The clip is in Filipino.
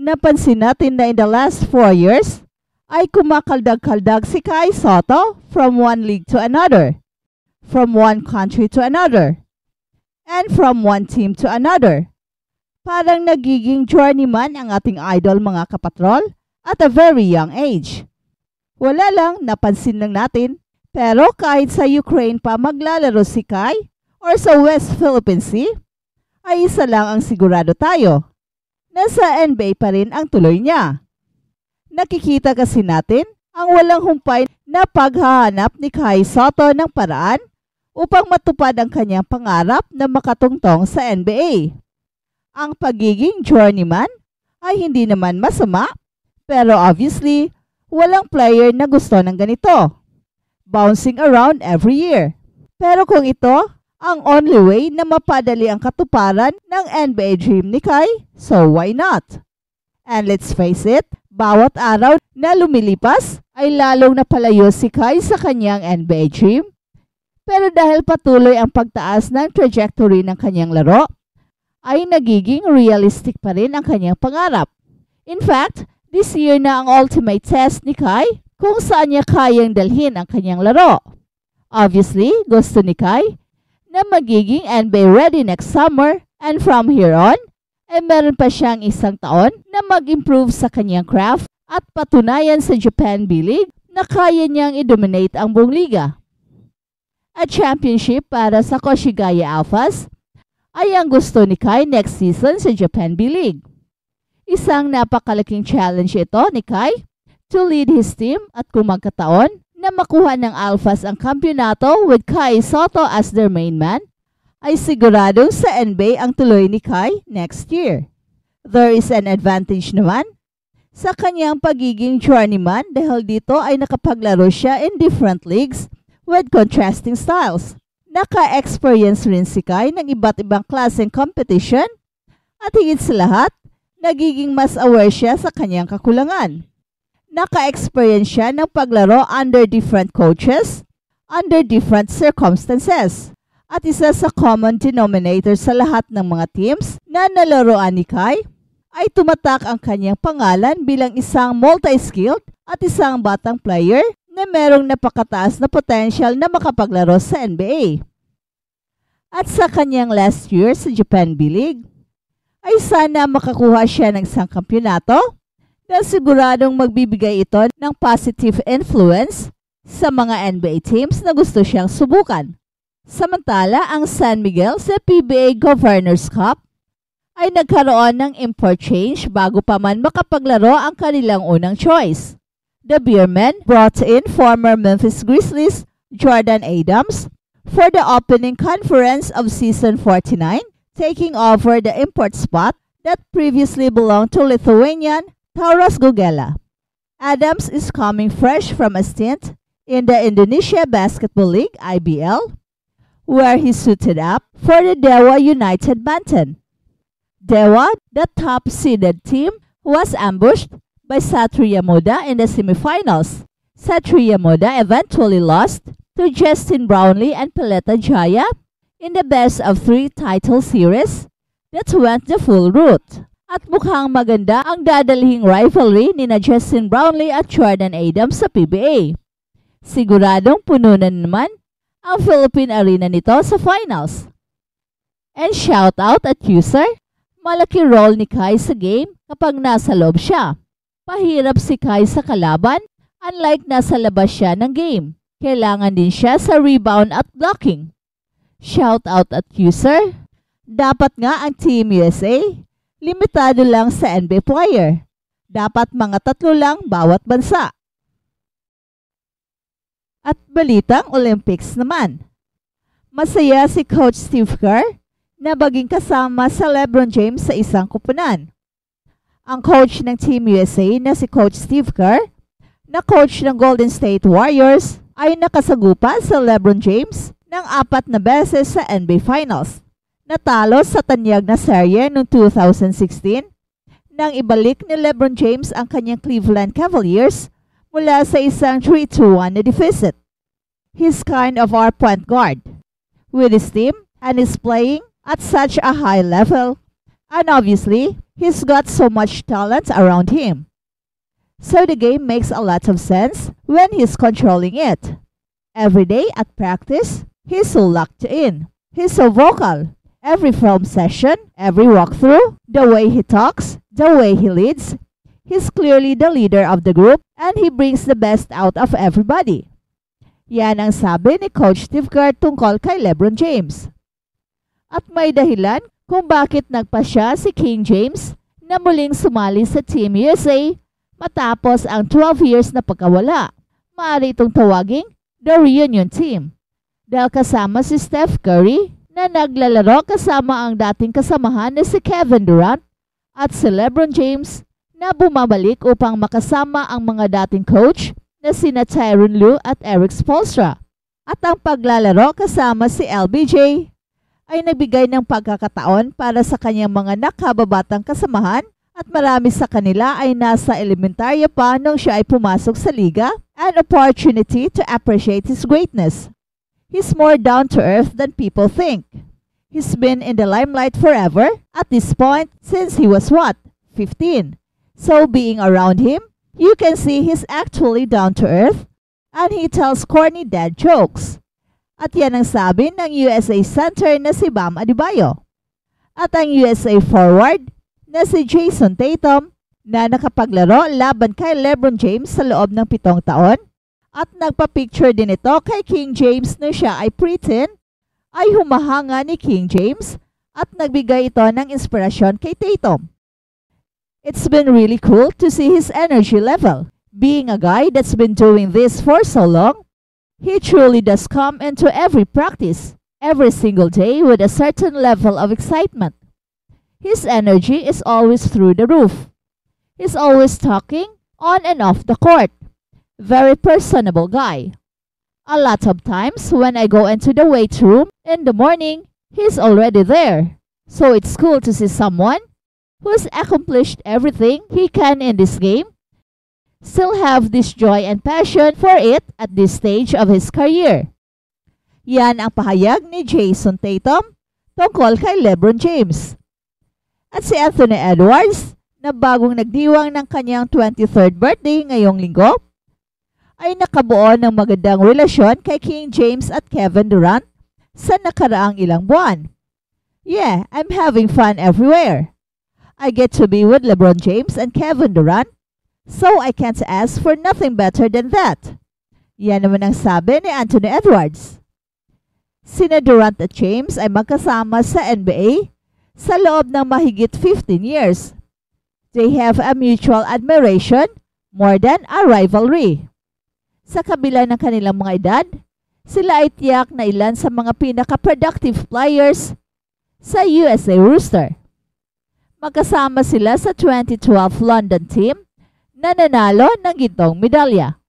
Napansin natin na in the last 4 years, ay kumakaldag-kaldag si Kai Sotto from one league to another, from one country to another, and from one team to another. Parang nagiging journeyman ang ating idol mga kapatrol at a very young age. Wala lang, napansin lang natin, pero kahit sa Ukraine pa maglalaro si Kai or sa West Philippine Sea, ay isa lang ang sigurado tayo. Nasa NBA pa rin ang tuloy niya. Nakikita kasi natin ang walang humpay na paghahanap ni Kai Sotto ng paraan upang matupad ang kanyang pangarap na makatungtong sa NBA. Ang pagiging journeyman ay hindi naman masama, pero obviously, walang player na gusto ng ganito. Bouncing around every year. Pero kung ito ang only way na mapadali ang katuparan ng NBA dream ni Kai, so why not? And let's face it, bawat araw na lumilipas ay lalong napalayo si Kai sa kanyang NBA dream. Pero dahil patuloy ang pagtaas ng trajectory ng kanyang laro, ay nagiging realistic pa rin ang kanyang pangarap. In fact, this year na ang ultimate test ni Kai kung saan niya kayang dalhin ang kanyang laro. Obviously, gusto ni Kai na magiging NBA ready next summer, and from here on, ay meron pa siyang 1 taon na mag-improve sa kanyang craft at patunayan sa Japan B-League na kaya niyang i-dominate ang buong liga. A championship para sa Koshigaya Alphas ay ang gusto ni Kai next season sa Japan B-League. Isang napakalaking challenge ito ni Kai to lead his team at kung magkataon na makuha ng Alphas ang kampyonato with Kai Sotto as their main man, ay siguradong sa NBA ang tuloy ni Kai next year. There is an advantage naman sa kanyang pagiging journeyman dahil dito ay nakapaglaro siya in different leagues with contrasting styles. Naka-experience rin si Kai ng iba't ibang klaseng competition at higit sa lahat, nagiging mas aware siya sa kanyang kakulangan. Naka-experience siya ng paglaro under different coaches, under different circumstances. At isa sa common denominator sa lahat ng mga teams na nalaroan ni Kai ay tumatak ang kanyang pangalan bilang isang multi-skilled at isang batang player na merong napakataas na potential na makapaglaro sa NBA. At sa kanyang last year sa Japan B-League, ay sana makakuha siya ng isang kampyonato na siguradong magbibigay ito ng positive influence sa mga NBA teams na gusto siyang subukan. Samantala, ang San Miguel sa PBA Governors Cup ay nagkaroon ng import change bago pa man makapaglaro ang kanilang unang choice. The Beermen brought in former Memphis Grizzlies Jordan Adams for the opening conference of Season 49, taking over the import spot that previously belonged to Lithuanian Tauras Gugela. Adams is coming fresh from a stint in the Indonesia Basketball League, IBL, where he suited up for the Dewa United Banten. Dewa, the top-seeded team, was ambushed by Satria Muda in the semifinals. Satria Muda eventually lost to Justin Brownlee and Peleta Jaya in the best-of-3 title series that went the full route. At mukhang maganda ang dadalhing rivalry ni na Justin Brownlee at Jordan Adams sa PBA. Siguradong puno na naman ang Philippine Arena nito sa finals. And shout out at user, malaki role ni Kai sa game kapag nasa loob siya. Pahirap si Kai sa kalaban, unlike nasa labas siya ng game. Kailangan din siya sa rebound at blocking. Shout out at user, dapat nga ang Team USA limitado lang sa NBA player. Dapat mga 3 lang bawat bansa. At balitang Olympics naman. Masaya si Coach Steve Kerr na maging kasama sa LeBron James sa isang kupunan. Ang coach ng Team USA na si Coach Steve Kerr, na coach ng Golden State Warriors, ay nakasagupa sa LeBron James ng 4 na beses sa NBA Finals. Natalo sa tanyag na serye noong 2016 nang ibalik ni LeBron James ang kanyang Cleveland Cavaliers mula sa isang 3-1 na deficit. He's kind of our point guard. With his team and his playing at such a high level, And obviously, he's got so much talent around him. So the game makes a lot of sense when he's controlling it. Every day at practice, he's so locked in. He's so vocal. Every film session, every walkthrough, the way he talks, the way he leads, he's clearly the leader of the group and he brings the best out of everybody. Yan ang sabi ni Coach Steve Kerr tungkol kay LeBron James. At may dahilan kung bakit nagpasya si King James na muling sumali sa Team USA matapos ang 12 years na pagkawala. Maaari itong tawaging the reunion team. Dahil kasama si Steph Curry na naglalaro kasama ang dating kasamahan na si Kevin Durant at si LeBron James na bumabalik upang makasama ang mga dating coach na sina Tyronn Lue at Erik Spoelstra. At ang paglalaro kasama si LBJ ay nagbigay ng pagkakataon para sa kanyang mga nakababatang kasamahan at marami sa kanila ay nasa elementarya pa nung siya ay pumasok sa liga, an opportunity to appreciate his greatness. He's more down to earth than people think. He's been in the limelight forever at this point since he was 15. So being around him, you can see he's actually down to earth and he tells corny dad jokes. At yan ang sabi ng USA center na si Bam Adebayo. At ang USA forward na si Jason Tatum na nakapaglaro laban kay LeBron James sa loob ng 7 taon at nagpa-picture din ito kay King James na siya ay preteen, ay humahanga ni King James at nagbigay ito ng inspirasyon kay Tatum. It's been really cool to see his energy level. Being a guy that's been doing this for so long, he truly does come into every practice, every single day with a certain level of excitement. His energy is always through the roof. He's always talking on and off the court. Very personable guy. A lot of times when I go into the weight room in the morning, he's already there. So it's cool to see someone who's accomplished everything he can in this game still have this joy and passion for it at this stage of his career. Yan ang pahayag ni Jason Tatum tungkol kay LeBron James. At si Anthony Edwards, na bagong nagdiwang ng kanyang 23rd birthday ngayong linggo, ay nakabuo ng magandang relasyon kay King James at Kevin Durant sa nakaraang ilang buwan. Yeah, I'm having fun everywhere. I get to be with LeBron James and Kevin Durant, so I can't ask for nothing better than that. Yan naman ang sabi ni Anthony Edwards. Sina Durant at James ay magkasama sa NBA sa loob ng mahigit 15 years. They have a mutual admiration more than a rivalry. Sa kabila ng kanilang mga edad, sila ay tiyak na ilan sa mga pinaka-productive players sa USA roster. Magkasama sila sa 2012 London team na nanalo ng gintong medalya.